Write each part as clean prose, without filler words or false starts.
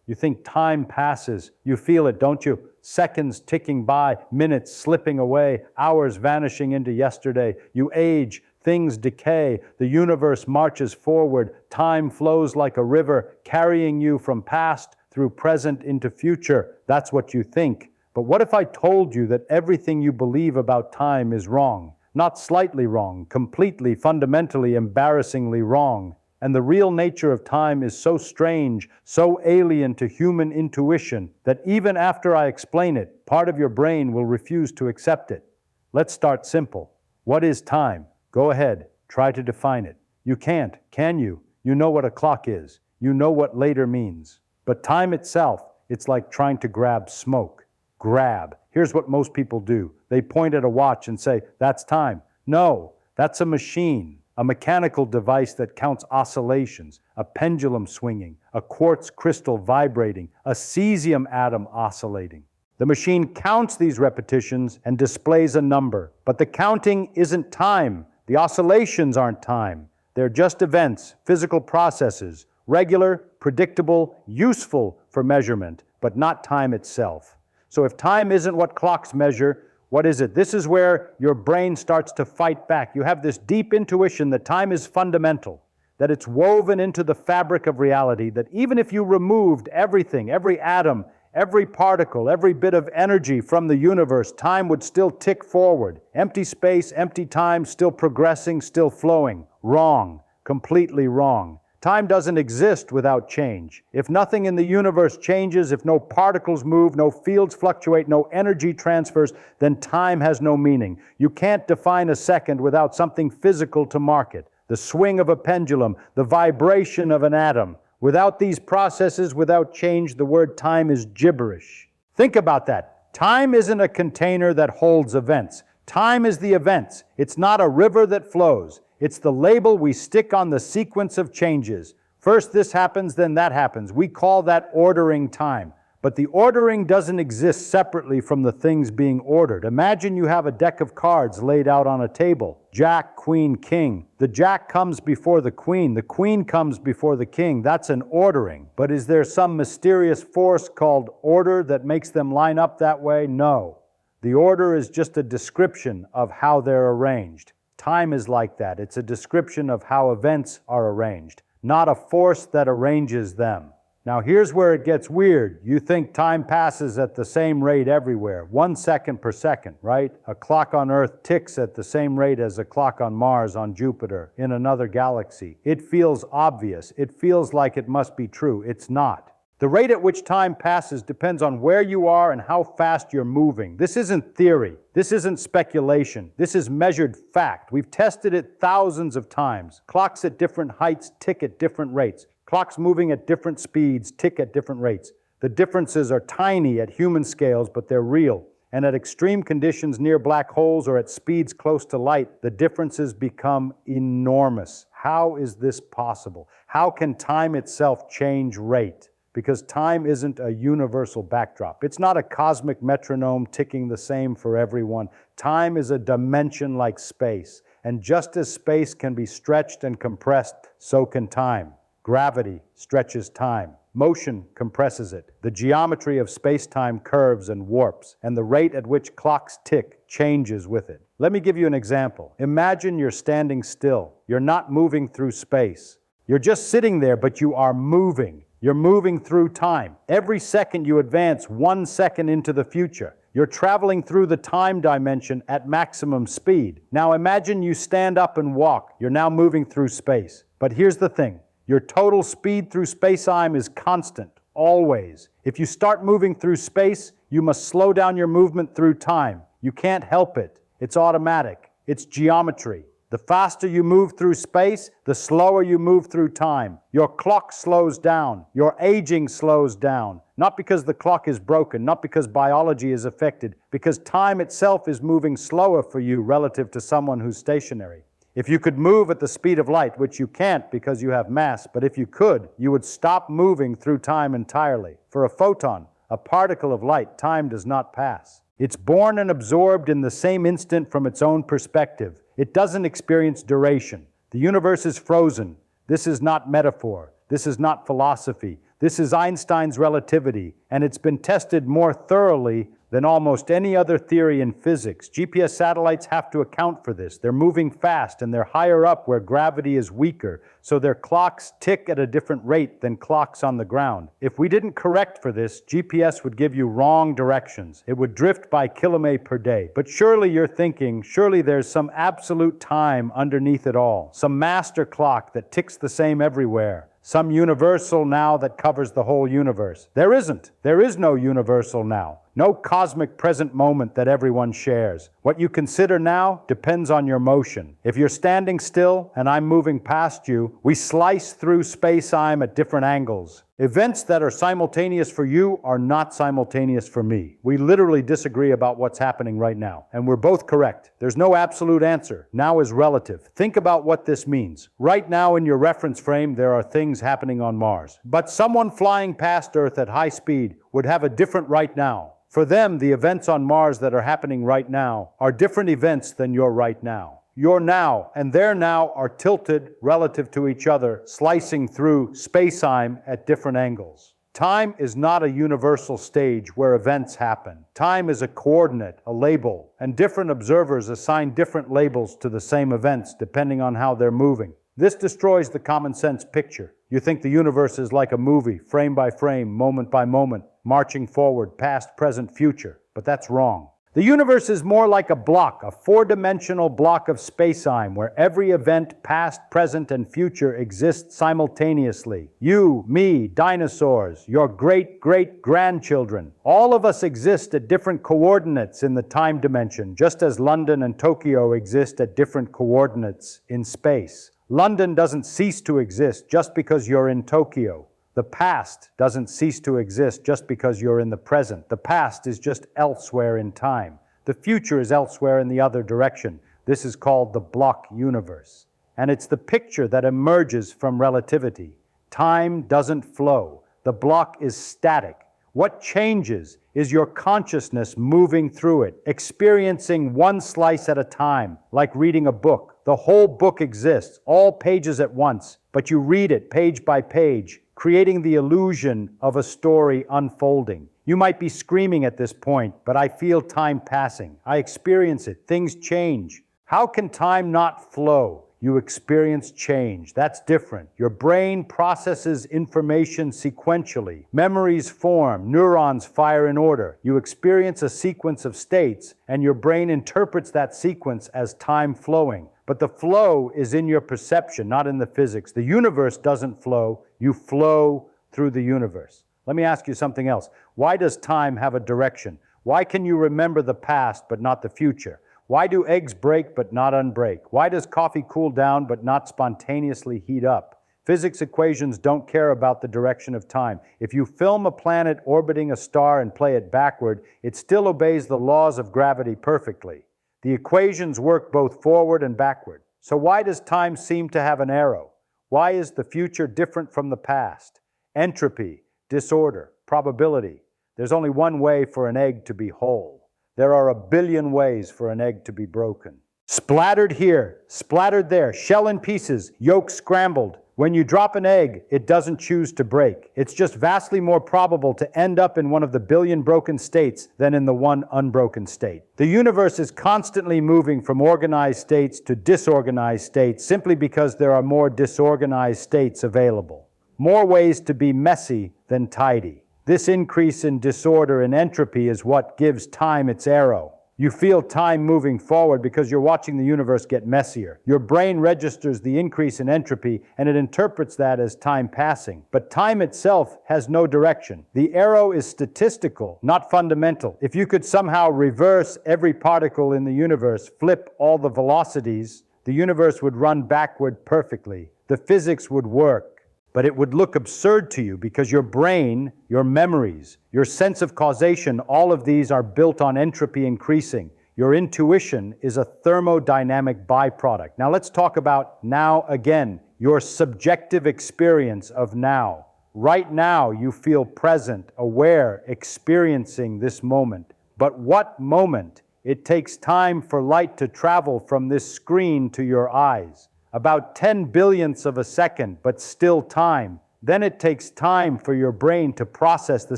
You think time passes. You feel it, don't you? Seconds ticking by, minutes slipping away, hours vanishing into yesterday. You age, things decay, the universe marches forward, time flows like a river, carrying you from past through present into future. That's what you think. But what if I told you that everything you believe about time is wrong? Not slightly wrong, completely, fundamentally, embarrassingly wrong. And the real nature of time is so strange, so alien to human intuition, that even after I explain it, part of your brain will refuse to accept it. Let's start simple. What is time? Go ahead, try to define it. You can't, can you? You know what a clock is. You know what later means. But time itself, it's like trying to grab smoke. Grab. Here's what most people do. They point at a watch and say, that's time. No, that's a machine, a mechanical device that counts oscillations, a pendulum swinging, a quartz crystal vibrating, a cesium atom oscillating. The machine counts these repetitions and displays a number. But the counting isn't time. The oscillations aren't time. They're just events, physical processes, regular, predictable, useful for measurement, but not time itself. So if time isn't what clocks measure, what is it? This is where your brain starts to fight back. You have this deep intuition that time is fundamental, that it's woven into the fabric of reality, that even if you removed everything, every atom, every particle, every bit of energy from the universe, time would still tick forward. Empty space, empty time, still progressing, still flowing. Wrong. Completely wrong. Time doesn't exist without change. If nothing in the universe changes, if no particles move, no fields fluctuate, no energy transfers, then time has no meaning. You can't define a second without something physical to mark it. The swing of a pendulum, the vibration of an atom. Without these processes, without change, the word time is gibberish. Think about that. Time isn't a container that holds events. Time is the events. It's not a river that flows. It's the label we stick on the sequence of changes. First this happens, then that happens. We call that ordering time. But the ordering doesn't exist separately from the things being ordered. Imagine you have a deck of cards laid out on a table. Jack, queen, king. The jack comes before the queen comes before the king. That's an ordering. But is there some mysterious force called order that makes them line up that way? No. The order is just a description of how they're arranged. Time is like that. It's a description of how events are arranged, not a force that arranges them. Now here's where it gets weird. You think time passes at the same rate everywhere, 1 second per second, right? A clock on Earth ticks at the same rate as a clock on Mars, on Jupiter, in another galaxy. It feels obvious. It feels like it must be true. It's not. The rate at which time passes depends on where you are and how fast you're moving. This isn't theory. This isn't speculation. This is measured fact. We've tested it thousands of times. Clocks at different heights tick at different rates. Clocks moving at different speeds tick at different rates. The differences are tiny at human scales, but they're real. And at extreme conditions near black holes or at speeds close to light, the differences become enormous. How is this possible? How can time itself change rate? Because time isn't a universal backdrop. It's not a cosmic metronome ticking the same for everyone. Time is a dimension like space. And just as space can be stretched and compressed, so can time. Gravity stretches time. Motion compresses it. The geometry of space-time curves and warps, and the rate at which clocks tick changes with it. Let me give you an example. Imagine you're standing still. You're not moving through space. You're just sitting there, but you are moving. You're moving through time. Every second you advance 1 second into the future. You're traveling through the time dimension at maximum speed. Now imagine you stand up and walk. You're now moving through space. But here's the thing. Your total speed through space-time is constant, always. If you start moving through space, you must slow down your movement through time. You can't help it. It's automatic. It's geometry. The faster you move through space, the slower you move through time. Your clock slows down. Your aging slows down. Not because the clock is broken, not because biology is affected, because time itself is moving slower for you relative to someone who's stationary. If you could move at the speed of light, which you can't because you have mass, but if you could, you would stop moving through time entirely. For a photon, a particle of light, time does not pass. It's born and absorbed in the same instant from its own perspective. It doesn't experience duration. The universe is frozen. This is not metaphor. This is not philosophy. This is Einstein's relativity, and it's been tested more thoroughly than almost any other theory in physics. GPS satellites have to account for this. They're moving fast, and they're higher up where gravity is weaker, so their clocks tick at a different rate than clocks on the ground. If we didn't correct for this, GPS would give you wrong directions. It would drift by kilometers per day. But surely you're thinking, surely there's some absolute time underneath it all, some master clock that ticks the same everywhere, some universal now that covers the whole universe. There isn't. There is no universal now. No cosmic present moment that everyone shares. What you consider now depends on your motion. If you're standing still and I'm moving past you, we slice through space-time at different angles. Events that are simultaneous for you are not simultaneous for me. We literally disagree about what's happening right now, and we're both correct. There's no absolute answer. Now is relative. Think about what this means. Right now in your reference frame, there are things happening on Mars. But someone flying past Earth at high speed would have a different right now. For them, the events on Mars that are happening right now are different events than your right now. Your now and their now are tilted relative to each other, slicing through space-time at different angles. Time is not a universal stage where events happen. Time is a coordinate, a label, and different observers assign different labels to the same events depending on how they're moving. This destroys the common sense picture. You think the universe is like a movie, frame by frame, moment by moment, marching forward, past, present, future. But that's wrong. The universe is more like a block, a four-dimensional block of space-time where every event, past, present, and future exists simultaneously. You, me, dinosaurs, your great-great-grandchildren. All of us exist at different coordinates in the time dimension, just as London and Tokyo exist at different coordinates in space. London doesn't cease to exist just because you're in Tokyo. The past doesn't cease to exist just because you're in the present. The past is just elsewhere in time. The future is elsewhere in the other direction. This is called the block universe. And it's the picture that emerges from relativity. Time doesn't flow. The block is static. What changes is your consciousness moving through it, experiencing one slice at a time, like reading a book. The whole book exists, all pages at once, but you read it page by page, creating the illusion of a story unfolding. You might be screaming at this point, but I feel time passing. I experience it. Things change. How can time not flow? You experience change. That's different. Your brain processes information sequentially. Memories form. Neurons fire in order. You experience a sequence of states, and your brain interprets that sequence as time flowing. But the flow is in your perception, not in the physics. The universe doesn't flow. You flow through the universe. Let me ask you something else. Why does time have a direction? Why can you remember the past but not the future? Why do eggs break but not unbreak? Why does coffee cool down but not spontaneously heat up? Physics equations don't care about the direction of time. If you film a planet orbiting a star and play it backward, it still obeys the laws of gravity perfectly. The equations work both forward and backward. So why does time seem to have an arrow? Why is the future different from the past? Entropy, disorder, probability. There's only one way for an egg to be whole. There are a billion ways for an egg to be broken. Splattered here, splattered there, shell in pieces, yolk scrambled. When you drop an egg, it doesn't choose to break. It's just vastly more probable to end up in one of the billion broken states than in the one unbroken state. The universe is constantly moving from organized states to disorganized states simply because there are more disorganized states available. More ways to be messy than tidy. This increase in disorder and entropy is what gives time its arrow. You feel time moving forward because you're watching the universe get messier. Your brain registers the increase in entropy and it interprets that as time passing. But time itself has no direction. The arrow is statistical, not fundamental. If you could somehow reverse every particle in the universe, flip all the velocities, the universe would run backward perfectly. The physics would work. But it would look absurd to you because your brain, your memories, your sense of causation, all of these are built on entropy increasing. Your intuition is a thermodynamic byproduct. Now let's talk about now again, your subjective experience of now. Right now you feel present, aware, experiencing this moment. But what moment? It takes time for light to travel from this screen to your eyes. About 10 billionths of a second, but still time. Then it takes time for your brain to process the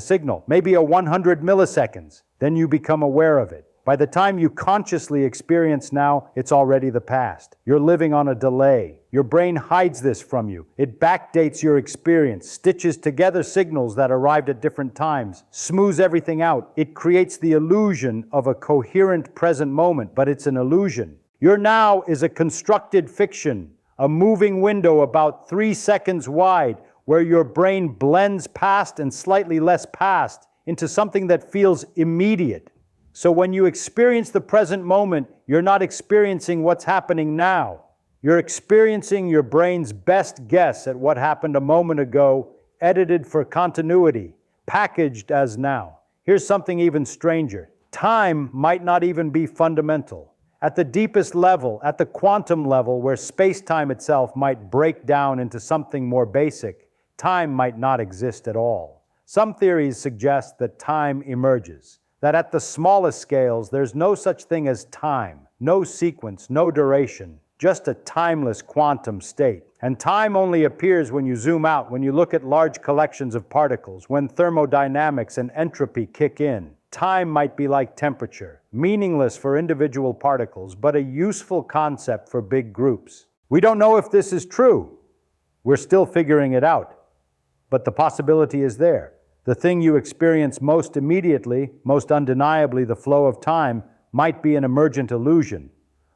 signal, maybe 100 milliseconds. Then you become aware of it. By the time you consciously experience now, it's already the past. You're living on a delay. Your brain hides this from you. It backdates your experience, stitches together signals that arrived at different times, smooths everything out. It creates the illusion of a coherent present moment, but it's an illusion. Your now is a constructed fiction, a moving window about 3 seconds wide, where your brain blends past and slightly less past into something that feels immediate. So when you experience the present moment, you're not experiencing what's happening now. You're experiencing your brain's best guess at what happened a moment ago, edited for continuity, packaged as now. Here's something even stranger. Time might not even be fundamental. At the deepest level, at the quantum level, where space-time itself might break down into something more basic, time might not exist at all. Some theories suggest that time emerges, that at the smallest scales, there's no such thing as time, no sequence, no duration, just a timeless quantum state. And time only appears when you zoom out, when you look at large collections of particles, when thermodynamics and entropy kick in. Time might be like temperature, meaningless for individual particles, but a useful concept for big groups. We don't know if this is true. We're still figuring it out. But the possibility is there. The thing you experience most immediately, most undeniably, the flow of time, might be an emergent illusion.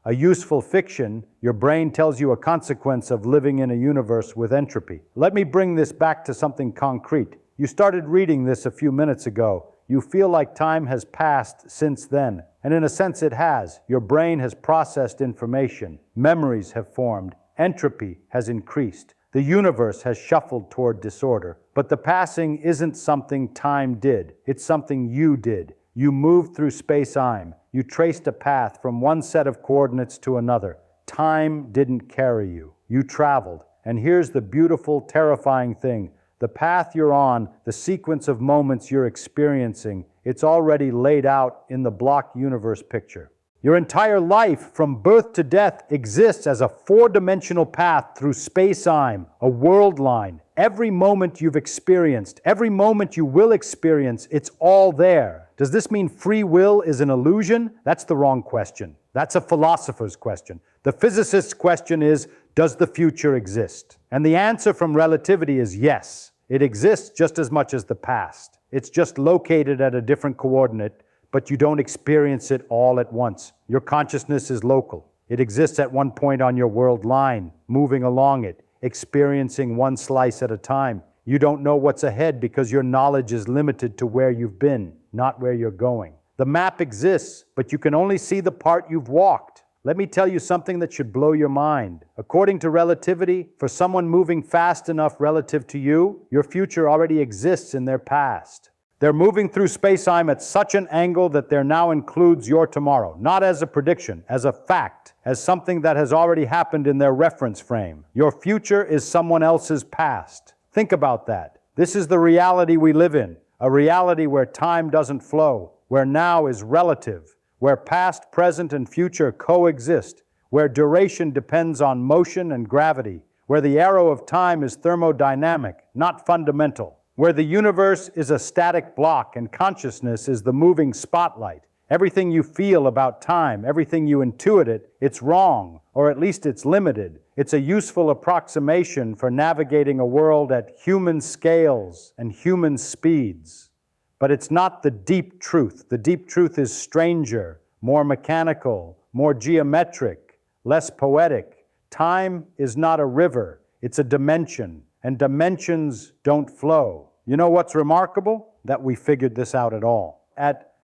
A useful fiction, your brain tells you a consequence of living in a universe with entropy. Let me bring this back to something concrete. You started reading this a few minutes ago. You feel like time has passed since then. And in a sense it has. Your brain has processed information. Memories have formed. Entropy has increased. The universe has shuffled toward disorder. But the passing isn't something time did. It's something you did. You moved through space-time. You traced a path from one set of coordinates to another. Time didn't carry you. You traveled. And here's the beautiful, terrifying thing. The path you're on, the sequence of moments you're experiencing, it's already laid out in the block universe picture. Your entire life, from birth to death, exists as a four-dimensional path through space-time, a world line. Every moment you've experienced, every moment you will experience, it's all there. Does this mean free will is an illusion? That's the wrong question. That's a philosopher's question. The physicist's question is, does the future exist? And the answer from relativity is yes. It exists just as much as the past. It's just located at a different coordinate, but you don't experience it all at once. Your consciousness is local. It exists at one point on your world line, moving along it, experiencing one slice at a time. You don't know what's ahead because your knowledge is limited to where you've been, not where you're going. The map exists, but you can only see the part you've walked. Let me tell you something that should blow your mind. According to relativity, for someone moving fast enough relative to you, your future already exists in their past. They're moving through space-time at such an angle that there now includes your tomorrow, not as a prediction, as a fact, as something that has already happened in their reference frame. Your future is someone else's past. Think about that. This is the reality we live in, a reality where time doesn't flow, where now is relative, where past, present, and future coexist, where duration depends on motion and gravity, where the arrow of time is thermodynamic, not fundamental, where the universe is a static block and consciousness is the moving spotlight. Everything you feel about time, everything you intuit it, it's wrong, or at least it's limited. It's a useful approximation for navigating a world at human scales and human speeds. But it's not the deep truth. The deep truth is stranger, more mechanical, more geometric, less poetic. Time is not a river, it's a dimension. And dimensions don't flow. You know what's remarkable? That we figured this out at all.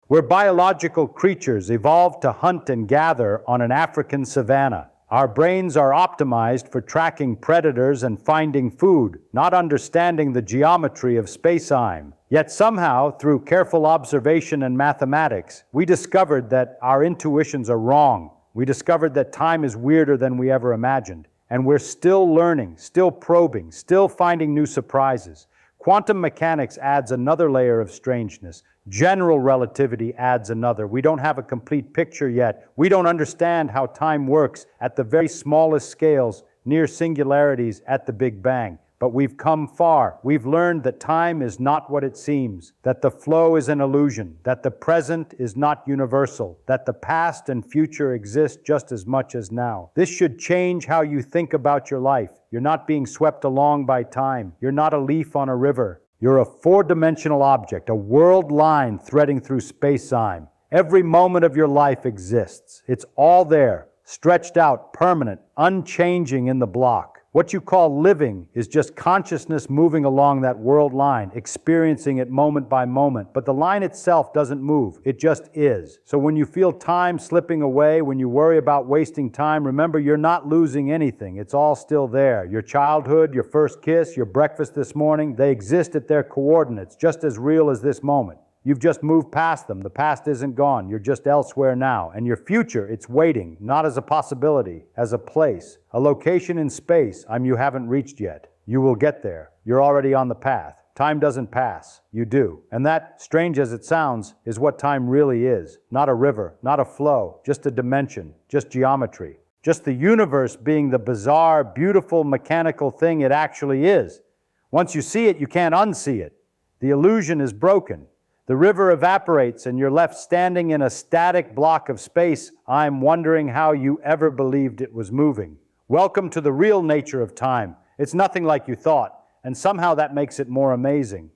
We're biological creatures evolved to hunt and gather on an African savanna. Our brains are optimized for tracking predators and finding food, not understanding the geometry of space-time. Yet somehow, through careful observation and mathematics, we discovered that our intuitions are wrong. We discovered that time is weirder than we ever imagined. And we're still learning, still probing, still finding new surprises. Quantum mechanics adds another layer of strangeness. General relativity adds another. We don't have a complete picture yet. We don't understand how time works at the very smallest scales, near singularities at the Big Bang. But we've come far. We've learned that time is not what it seems, that the flow is an illusion, that the present is not universal, that the past and future exist just as much as now. This should change how you think about your life. You're not being swept along by time. You're not a leaf on a river. You're a four-dimensional object, a world line threading through space-time. Every moment of your life exists. It's all there, stretched out, permanent, unchanging in the block. What you call living is just consciousness moving along that world line, experiencing it moment by moment. But the line itself doesn't move. It just is. So when you feel time slipping away, when you worry about wasting time, remember you're not losing anything. It's all still there. Your childhood, your first kiss, your breakfast this morning, they exist at their coordinates, just as real as this moment. You've just moved past them. The past isn't gone. You're just elsewhere now. And your future, it's waiting, not as a possibility, as a place, a location in space you haven't reached yet. You will get there. You're already on the path. Time doesn't pass. You do. And that, strange as it sounds, is what time really is. Not a river, not a flow, just a dimension, just geometry. Just the universe being the bizarre, beautiful, mechanical thing it actually is. Once you see it, you can't unsee it. The illusion is broken. The river evaporates and you're left standing in a static block of space. I'm wondering how you ever believed it was moving. Welcome to the real nature of time. It's nothing like you thought, and somehow that makes it more amazing.